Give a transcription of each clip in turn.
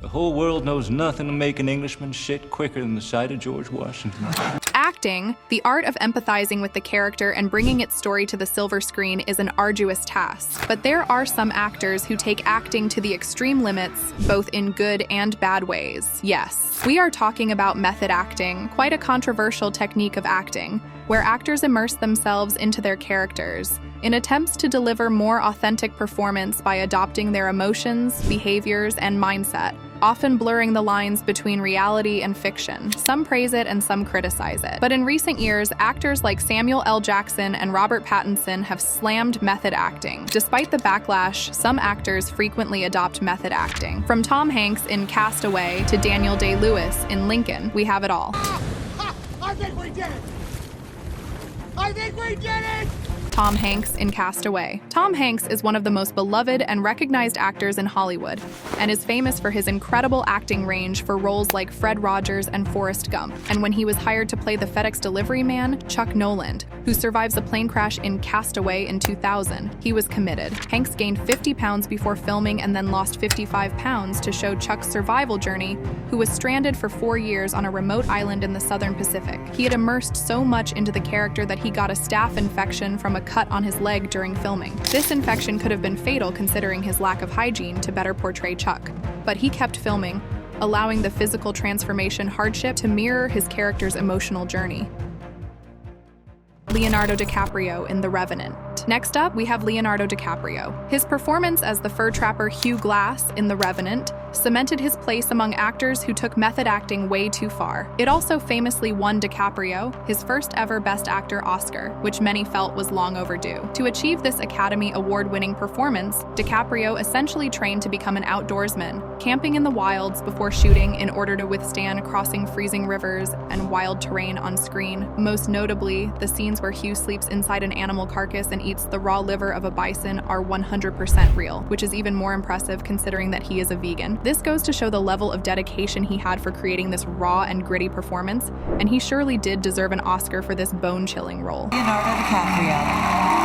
The whole world knows nothing to make an Englishman shit quicker than the sight of George Washington. Acting, the art of empathizing with the character and bringing its story to the silver screen, is an arduous task. But there are some actors who take acting to the extreme limits, both in good and bad ways. Yes, we are talking about method acting, quite a controversial technique of acting, where actors immerse themselves into their characters in attempts to deliver more authentic performance by adopting their emotions, behaviors, and mindset, often blurring the lines between reality and fiction. Some praise it and some criticize it. But in recent years, actors like Samuel L. Jackson and Robert Pattinson have slammed method acting. Despite the backlash, some actors frequently adopt method acting. From Tom Hanks in Cast Away to Daniel Day-Lewis in Lincoln, we have it all. I think we did it! I think we did it! Tom Hanks in Cast Away. Tom Hanks is one of the most beloved and recognized actors in Hollywood, and is famous for his incredible acting range for roles like Fred Rogers and Forrest Gump. And when he was hired to play the FedEx delivery man, Chuck Noland, who survives a plane crash in Cast Away in 2000, he was committed. Hanks gained 50 pounds before filming and then lost 55 pounds to show Chuck's survival journey, who was stranded for 4 years on a remote island in the Southern Pacific. He had immersed so much into the character that he got a staph infection from a cut on his leg during filming. This infection could have been fatal considering his lack of hygiene to better portray Chuck. But he kept filming, allowing the physical transformation hardship to mirror his character's emotional journey. Leonardo DiCaprio in The Revenant. Next up, we have Leonardo DiCaprio. His performance as the fur trapper Hugh Glass in The Revenant cemented his place among actors who took method acting way too far. It also famously won DiCaprio his first ever Best Actor Oscar, which many felt was long overdue. To achieve this Academy Award-winning performance, DiCaprio essentially trained to become an outdoorsman, camping in the wilds before shooting in order to withstand crossing freezing rivers and wild terrain on screen. Most notably, the scenes where Hugh sleeps inside an animal carcass and eats the raw liver of a bison are 100% real, which is even more impressive considering that he is a vegan. This goes to show the level of dedication he had for creating this raw and gritty performance, and he surely did deserve an Oscar for this bone-chilling role. Leonardo DiCaprio.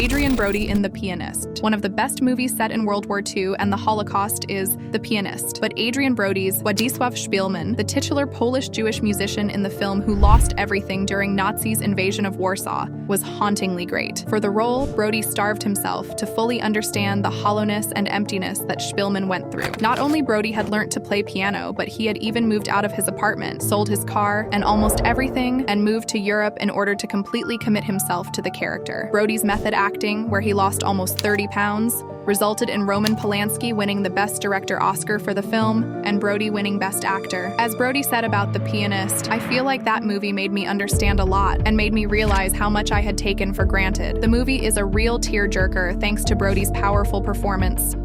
Adrien Brody in The Pianist. One of the best movies set in World War II and the Holocaust is The Pianist, but Adrien Brody's Władysław Szpilman, the titular Polish-Jewish musician in the film who lost everything during Nazis' invasion of Warsaw, was hauntingly great. For the role, Brody starved himself to fully understand the hollowness and emptiness that Szpilman went through. Not only Brody had learnt to play piano, but he had even moved out of his apartment, sold his car and almost everything, and moved to Europe in order to completely commit himself to the character. Brody's method acting, where he lost almost 30 pounds, resulted in Roman Polanski winning the Best Director Oscar for the film, and Brody winning Best Actor. As Brody said about The Pianist, "I feel like that movie made me understand a lot and made me realize how much I had taken for granted." The movie is a real tearjerker thanks to Brody's powerful performance.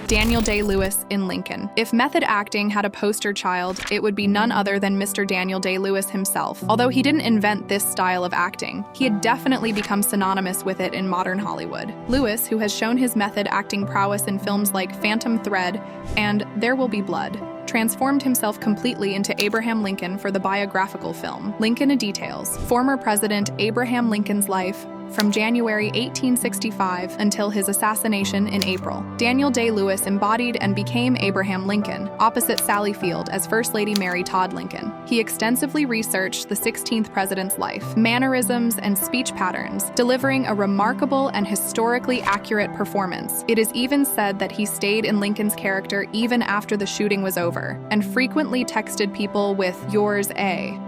Daniel Dey-Lewis in Lincoln. If method acting had a poster child, it would be none other than Mr. Daniel Dey-Lewis himself. Although he didn't invent this style of acting, he had definitely become synonymous with it in modern Hollywood. Lewis, who has shown his method acting prowess in films like Phantom Thread and There Will Be Blood, transformed himself completely into Abraham Lincoln for the biographical film. Lincoln details former President Abraham Lincoln's life from January 1865 until his assassination in April. Daniel Dey-Lewis embodied and became Abraham Lincoln, opposite Sally Field as First Lady Mary Todd Lincoln. He extensively researched the 16th president's life, mannerisms, and speech patterns, delivering a remarkable and historically accurate performance. It is even said that he stayed in Lincoln's character even after the shooting was over, and frequently texted people with "Yours A."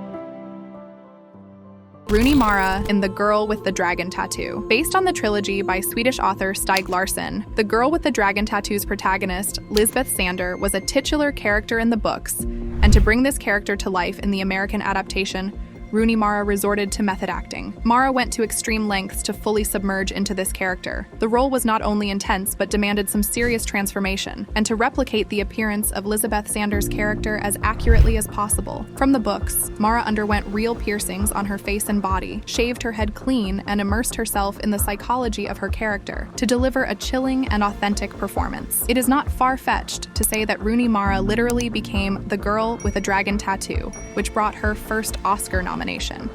Rooney Mara in The Girl with the Dragon Tattoo. Based on the trilogy by Swedish author Stig Larsson, The Girl with the Dragon Tattoo's protagonist, Lisbeth Salander, was a titular character in the books, and to bring this character to life in the American adaptation, Rooney Mara resorted to method acting. Mara went to extreme lengths to fully submerge into this character. The role was not only intense, but demanded some serious transformation, and to replicate the appearance of Lisbeth Salander's character as accurately as possible. From the books, Mara underwent real piercings on her face and body, shaved her head clean, and immersed herself in the psychology of her character to deliver a chilling and authentic performance. It is not far-fetched to say that Rooney Mara literally became the girl with a dragon tattoo, which brought her first Oscar nomination. Sometimes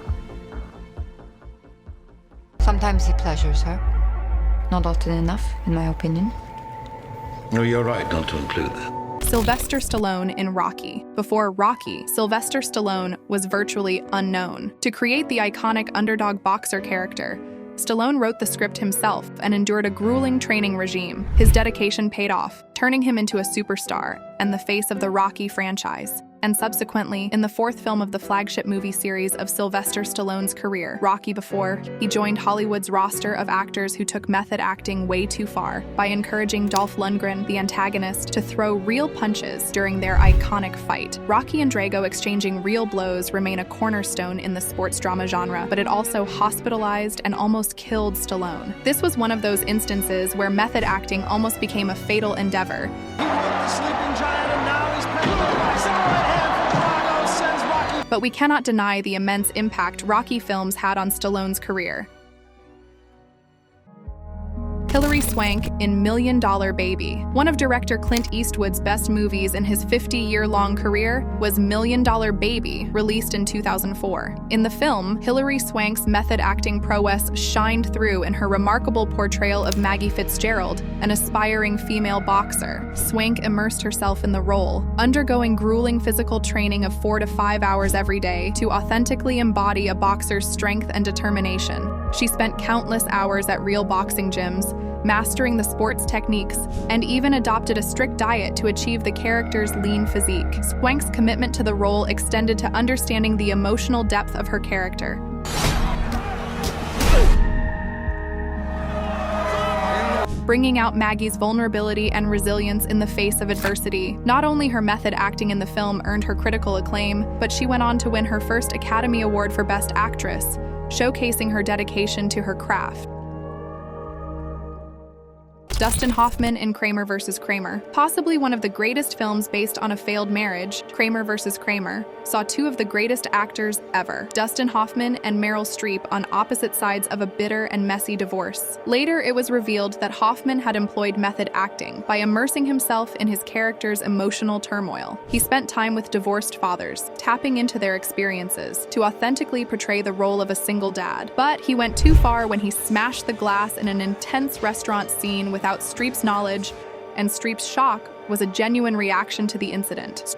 Sometimes he pleasures her. Not often enough, in my opinion. No, you're right not to include that. Sylvester Stallone in Rocky. Before Rocky, Sylvester Stallone was virtually unknown. To create the iconic underdog boxer character, Stallone wrote the script himself and endured a grueling training regime. His dedication paid off, turning him into a superstar and the face of the Rocky franchise. And subsequently, in the fourth film of the flagship movie series of Sylvester Stallone's career, Rocky Before, he joined Hollywood's roster of actors who took method acting way too far by encouraging Dolph Lundgren, the antagonist, to throw real punches during their iconic fight. Rocky and Drago exchanging real blows remain a cornerstone in the sports drama genre, but it also hospitalized and almost killed Stallone. This was one of those instances where method acting almost became a fatal endeavor. He whipped the sleeping giant and now he's paralyzed. Solid hand from Drago sends Rocky. But we cannot deny the immense impact Rocky films had on Stallone's career. Hilary Swank in $1 Million Baby. One of director Clint Eastwood's best movies in his 50-year-long career was $1 Million Baby, released in 2004. In the film, Hilary Swank's method acting prowess shined through in her remarkable portrayal of Maggie Fitzgerald, an aspiring female boxer. Swank immersed herself in the role, undergoing grueling physical training of 4 to 5 hours every day to authentically embody a boxer's strength and determination. She spent countless hours at real boxing gyms, mastering the sport's techniques, and even adopted a strict diet to achieve the character's lean physique. Swank's commitment to the role extended to understanding the emotional depth of her character. Bringing out Maggie's vulnerability and resilience in the face of adversity. Not only her method acting in the film earned her critical acclaim, but she went on to win her first Academy Award for Best Actress, showcasing her dedication to her craft. Dustin Hoffman in Kramer vs. Kramer. Possibly one of the greatest films based on a failed marriage, Kramer vs. Kramer, saw two of the greatest actors ever, Dustin Hoffman and Meryl Streep, on opposite sides of a bitter and messy divorce. Later, it was revealed that Hoffman had employed method acting by immersing himself in his character's emotional turmoil. He spent time with divorced fathers, tapping into their experiences to authentically portray the role of a single dad. But he went too far when he smashed the glass in an intense restaurant scene without Streep's knowledge, and Streep's shock was a genuine reaction to the incident.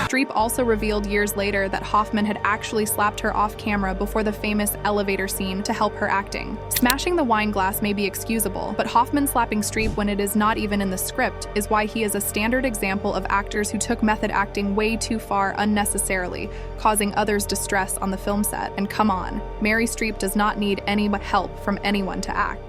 Streep also revealed years later that Hoffman had actually slapped her off camera before the famous elevator scene to help her acting. Smashing the wine glass may be excusable, but Hoffman slapping Streep when it is not even in the script is why he is a standard example of actors who took method acting way too far unnecessarily, causing others distress on the film set. And come on, Mary Streep does not need any help from anyone to act.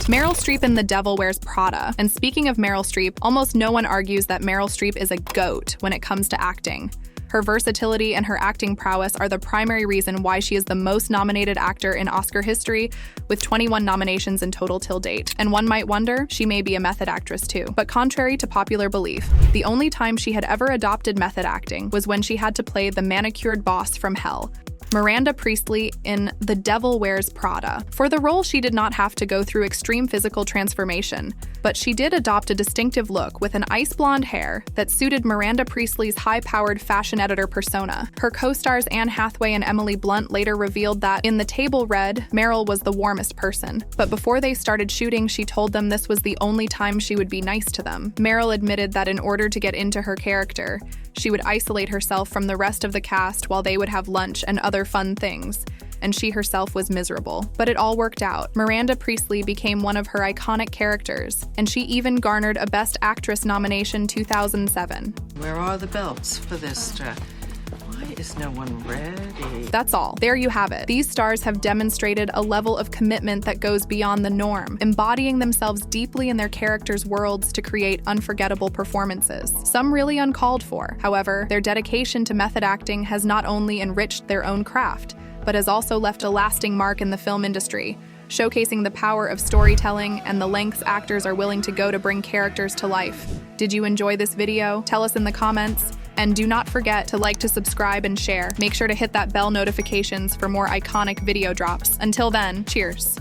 Meryl Streep in The Devil Wears Prada. And speaking of Meryl Streep, almost no one argues that Meryl Streep is a GOAT when it comes to acting. Her versatility and her acting prowess are the primary reason why she is the most nominated actor in Oscar history, with 21 nominations in total till date. And one might wonder, she may be a method actress too. But contrary to popular belief, the only time she had ever adopted method acting was when she had to play the manicured boss from hell, Miranda Priestley in The Devil Wears Prada. For the role, she did not have to go through extreme physical transformation, but she did adopt a distinctive look with an ice blonde hair that suited Miranda Priestley's high-powered fashion editor persona. Her co-stars Anne Hathaway and Emily Blunt later revealed that in The Table Read, Meryl was the warmest person, but before they started shooting, she told them this was the only time she would be nice to them. Meryl admitted that in order to get into her character, she would isolate herself from the rest of the cast while they would have lunch and other fun things, and she herself was miserable. But it all worked out. Miranda Priestley became one of her iconic characters, and she even garnered a Best Actress nomination 2007. Where are the belts for this? Why is no one ready? That's all. There you have it. These stars have demonstrated a level of commitment that goes beyond the norm, embodying themselves deeply in their characters' worlds to create unforgettable performances. Some really uncalled for. However, their dedication to method acting has not only enriched their own craft, but has also left a lasting mark in the film industry, showcasing the power of storytelling and the lengths actors are willing to go to bring characters to life. Did you enjoy this video? Tell us in the comments. And do not forget to like, to subscribe, and share. Make sure to hit that bell notifications for more iconic video drops. Until then, cheers.